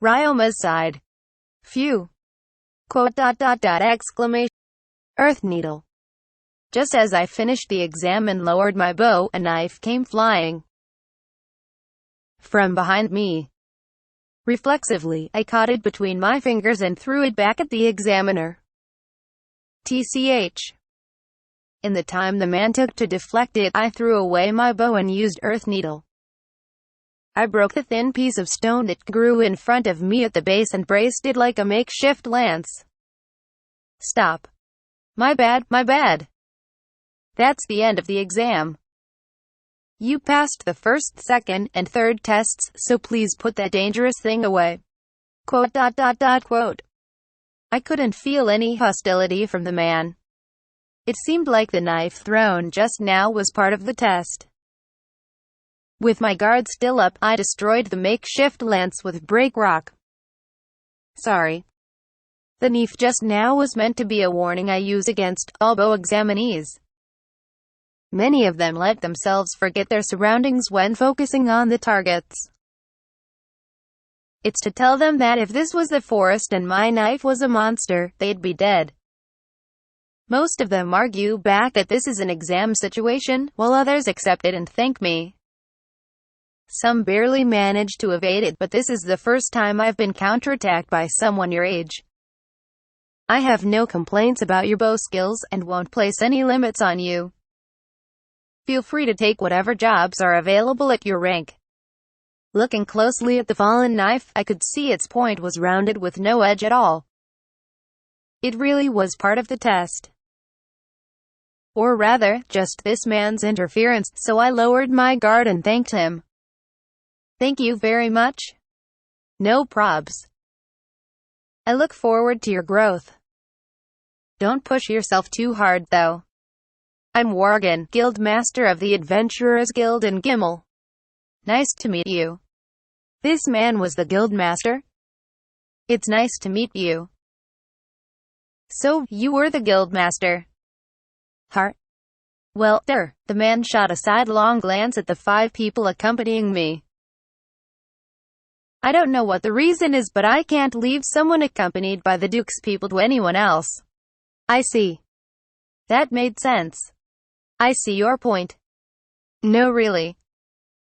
Reomas sighed. Phew. Quote exclamation. Earth needle. Just as I finished the exam and lowered my bow, a knife came flying from behind me. Reflexively, I caught it between my fingers and threw it back at the examiner. TCH. In the time the man took to deflect it, I threw away my bow and used earth needle. I broke the thin piece of stone that grew in front of me at the base and braced it like a makeshift lance. Stop. My bad, my bad. That's the end of the exam. You passed the first, second, and third tests, so please put that dangerous thing away. Quote. I couldn't feel any hostility from the man. It seemed like the knife thrown just now was part of the test. With my guard still up, I destroyed the makeshift lance with break rock. Sorry. The knife just now was meant to be a warning I use against all bow examinees. Many of them let themselves forget their surroundings when focusing on the targets. It's to tell them that if this was the forest and my knife was a monster, they'd be dead. Most of them argue back that this is an exam situation, while others accept it and thank me. Some barely manage to evade it, but this is the first time I've been counterattacked by someone your age. I have no complaints about your bow skills, and won't place any limits on you. Feel free to take whatever jobs are available at your rank. Looking closely at the fallen knife, I could see its point was rounded with no edge at all. It really was part of the test. Or rather, just this man's interference, so I lowered my guard and thanked him. Thank you very much. No probs. I look forward to your growth. Don't push yourself too hard, though. I'm Worgen, Guild Master of the Adventurers Guild in Gimel. Nice to meet you. This man was the Guild Master? It's nice to meet you. So, you were the Guild Master? Heart? Well, the man shot a sidelong glance at the 5 people accompanying me. I don't know what the reason is, but I can't leave someone accompanied by the Duke's people to anyone else. I see. That made sense. I see your point. No, really.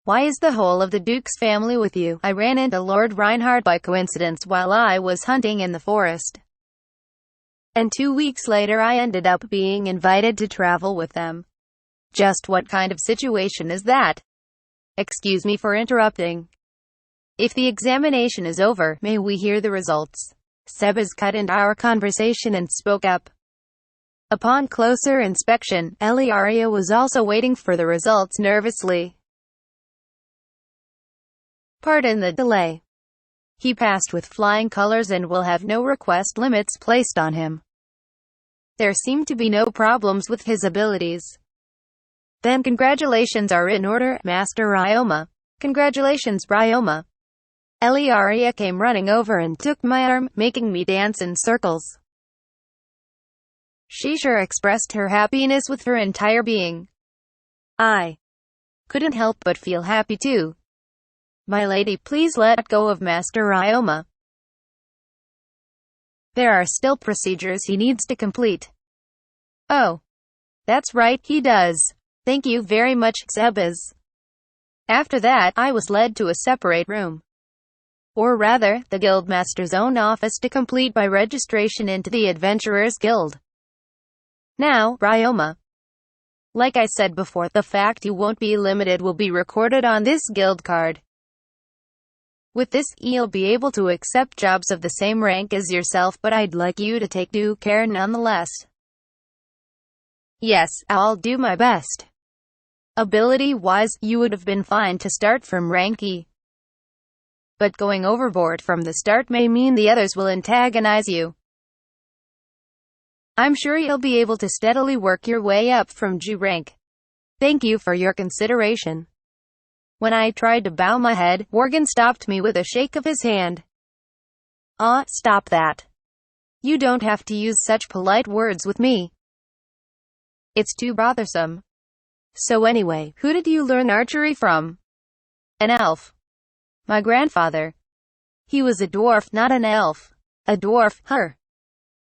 Why is the whole of the Duke's family with you? I ran into Lord Reinhard by coincidence while I was hunting in the forest. And 2 weeks later I ended up being invited to travel with them. Just what kind of situation is that? Excuse me for interrupting. If the examination is over, may we hear the results? Sebas cut into our conversation and spoke up. Upon closer inspection, Eliaria was also waiting for the results nervously. Pardon the delay. He passed with flying colors and will have no request limits placed on him. There seem to be no problems with his abilities. Then congratulations are in order, Master Reoma. Congratulations, Reoma. Eliaria came running over and took my arm, making me dance in circles. She sure expressed her happiness with her entire being. I couldn't help but feel happy too. My lady, please let go of Master Reoma. There are still procedures he needs to complete. Oh. That's right, he does. Thank you very much, Sebas. After that, I was led to a separate room. Or rather, the Guildmaster's own office to complete my registration into the Adventurers Guild. Now, Reoma. Like I said before, the fact you won't be limited will be recorded on this guild card. With this, you'll be able to accept jobs of the same rank as yourself, but I'd like you to take due care nonetheless. Yes, I'll do my best. Ability-wise, you would have been fine to start from rank E. But going overboard from the start may mean the others will antagonize you. I'm sure you'll be able to steadily work your way up from G rank. Thank you for your consideration. When I tried to bow my head, Worgen stopped me with a shake of his hand. Stop that. You don't have to use such polite words with me. It's too bothersome. So anyway, who did you learn archery from? An elf. My grandfather. He was a dwarf, not an elf. A dwarf, her.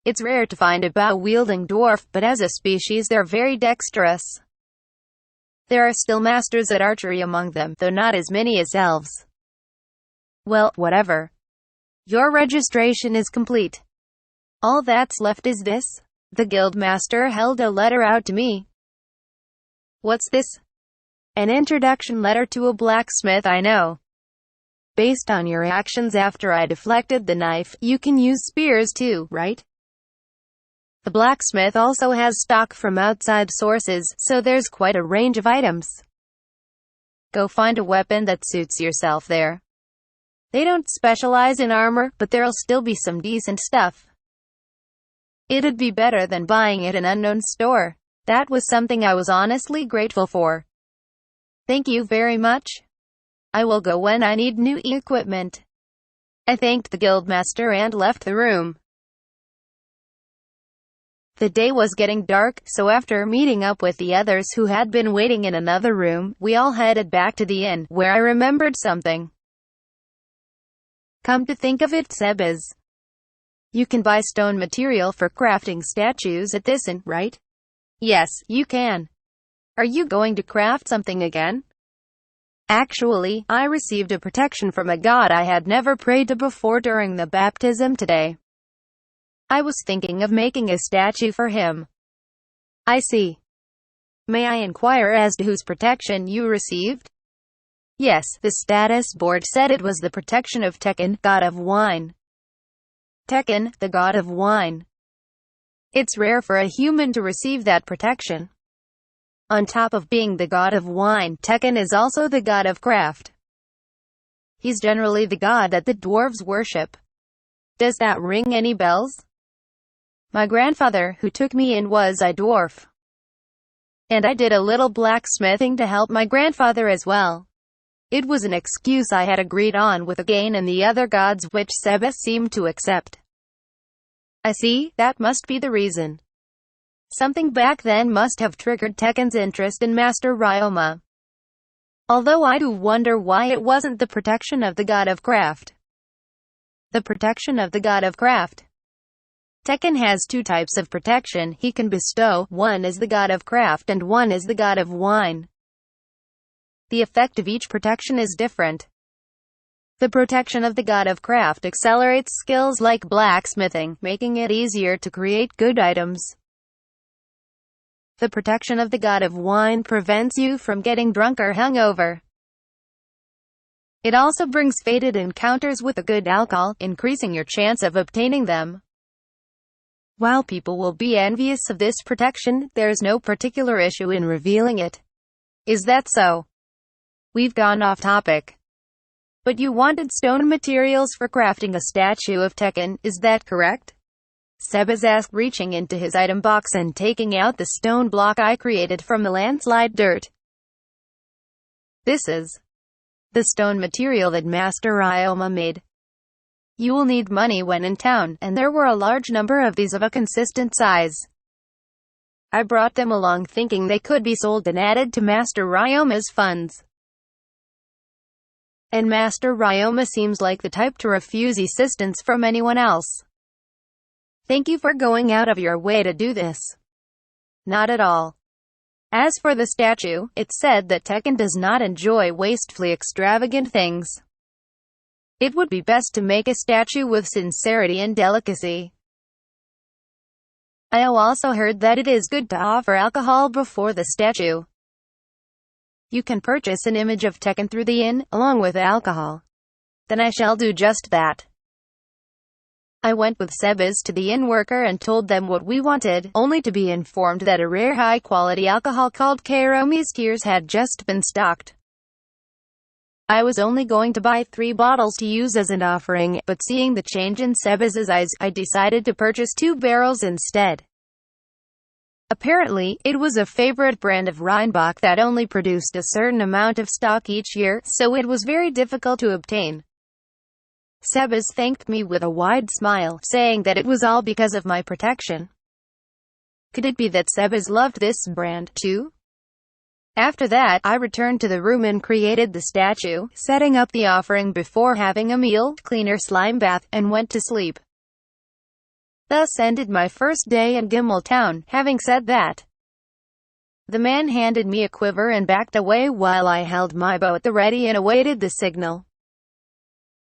It's rare to find a bow-wielding dwarf, but as a species they're very dexterous. There are still masters at archery among them, though not as many as elves. Well, whatever. Your registration is complete. All that's left is this. The guildmaster held a letter out to me. What's this? An introduction letter to a blacksmith I know. Based on your actions after I deflected the knife, you can use spears too, right? The blacksmith also has stock from outside sources, so there's quite a range of items. Go find a weapon that suits yourself there. They don't specialize in armor, but there'll still be some decent stuff. It'd be better than buying at an unknown store. That was something I was honestly grateful for. Thank you very much. I will go when I need new equipment. I thanked the guildmaster and left the room. The day was getting dark, so after meeting up with the others who had been waiting in another room, we all headed back to the inn, where I remembered something. Come to think of it, Sebas, you can buy stone material for crafting statues at this inn, right? Yes, you can. Are you going to craft something again? Actually, I received a protection from a god I had never prayed to before during the baptism today. I was thinking of making a statue for him. I see. May I inquire as to whose protection you received? Yes, the status board said it was the protection of Tekken, god of wine. Tekken, the god of wine. It's rare for a human to receive that protection. On top of being the god of wine, Tekken is also the god of craft. He's generally the god that the dwarves worship. Does that ring any bells? My grandfather, who took me in, was a dwarf. And I did a little blacksmithing to help my grandfather as well. It was an excuse I had agreed on with Again and the other gods, which Sebas seemed to accept. I see, that must be the reason. Something back then must have triggered Tekken's interest in Master Ryoma. Although I do wonder why it wasn't the protection of the god of craft. The protection of the god of craft. Tekken has two types of protection he can bestow, one is the god of craft and one is the god of wine. The effect of each protection is different. The protection of the god of craft accelerates skills like blacksmithing, making it easier to create good items. The protection of the god of wine prevents you from getting drunk or hungover. It also brings fated encounters with a good alcohol, increasing your chance of obtaining them. While people will be envious of this protection, there's no particular issue in revealing it. Is that so? We've gone off topic. But you wanted stone materials for crafting a statue of Tekken, is that correct? Sebas asked, reaching into his item box and taking out the stone block I created from the landslide dirt. This is the stone material that Master Ryoma made. You will need money when in town, and there were a large number of these of a consistent size. I brought them along thinking they could be sold and added to Master Ryoma's funds. And Master Ryoma seems like the type to refuse assistance from anyone else. Thank you for going out of your way to do this. Not at all. As for the statue, it's said that Tekken does not enjoy wastefully extravagant things. It would be best to make a statue with sincerity and delicacy. I also heard that it is good to offer alcohol before the statue. You can purchase an image of Tekken through the inn, along with alcohol. Then I shall do just that. I went with Sebas to the inn worker and told them what we wanted, only to be informed that a rare high-quality alcohol called Reomas Tears had just been stocked. I was only going to buy 3 bottles to use as an offering, but seeing the change in Sebas's eyes, I decided to purchase 2 barrels instead. Apparently, it was a favorite brand of Rheinbach that only produced a certain amount of stock each year, so it was very difficult to obtain. Sebas thanked me with a wide smile, saying that it was all because of my protection. Could it be that Sebas loved this brand, too? After that, I returned to the room and created the statue, setting up the offering before having a meal, cleaner slime bath, and went to sleep. Thus ended my first day in Gimel Town. Having said that, the man handed me a quiver and backed away while I held my bow at the ready and awaited the signal.